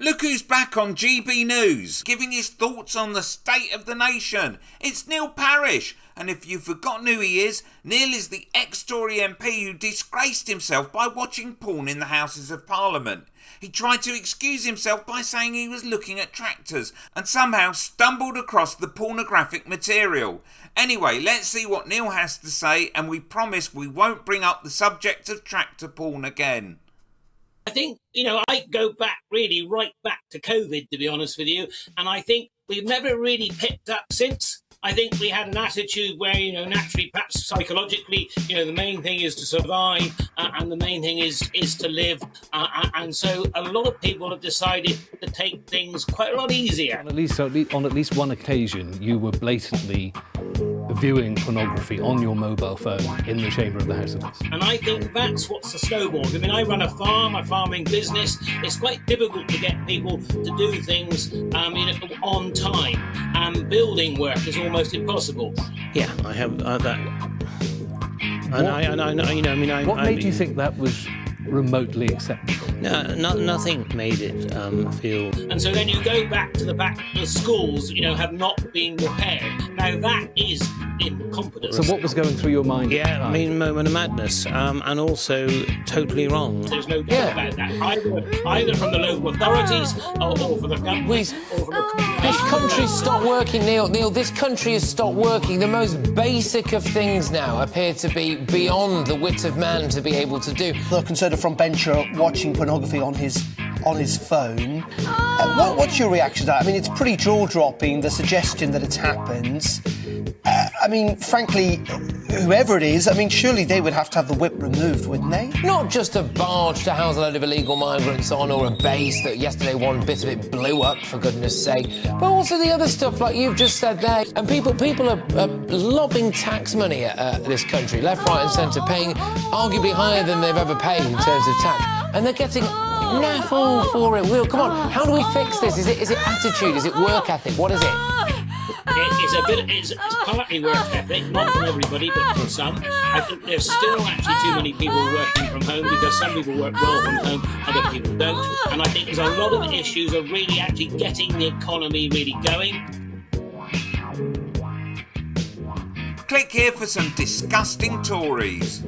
Look who's back on GB News, giving his thoughts on the state of the nation. It's Neil Parish, and if you've forgotten who he is, Neil is the ex-Tory MP who disgraced himself by watching porn in the Houses of Parliament. He tried to excuse himself by saying he was looking at tractors and somehow stumbled across the pornographic material. Anyway, let's see what Neil has to say, and we promise we won't bring up the subject of tractor porn again. I think, I go back right back to COVID, to be honest with you. And I think we've never really picked up since. I think we had an attitude where, naturally, perhaps psychologically, the main thing is to survive and the main thing is to live. And so a lot of people have decided to take things quite a lot easier. On at least one occasion, you were blatantly viewing pornography on your mobile phone in the chamber of the House of Commons. And I think that's what's the snowballed. I mean, I run a farming business. It's quite difficult to get people to do things on time. Building work is almost impossible. Yeah, I have that. What made you think that was remotely acceptable? No, nothing made it feel. And so then you go back to the schools, have not been repaired. Now that is incompetence. So what was going through your mind? Yeah, moment of madness, and also totally wrong. There's no doubt about that. Either from the local authorities or from the government. This country's stopped working, Neil. This country has stopped working. The most basic of things now appear to be beyond the wit of man to be able to do. The Conservative frontbencher watching pornography on his phone. What's your reaction to that? I mean, it's pretty jaw-dropping, the suggestion that it's happened. Frankly, whoever it is, surely they would have to have the whip removed, wouldn't they? Not just a barge to house a load of illegal migrants on, or a base that yesterday one bit of it blew up, for goodness sake, but also the other stuff like you've just said there. And people are lobbing tax money at this country, left, right and centre, paying arguably higher than they've ever paid in terms of tax. And they're getting naff all for it. Will, come on, how do we fix this? Is it attitude? Is it work ethic? What is it? It's partly work ethic, not from everybody, but from some. I think there's still actually too many people working from home because some people work well from home, other people don't. And I think there's a lot of issues of really actually getting the economy really going. Click here for some disgusting Tories.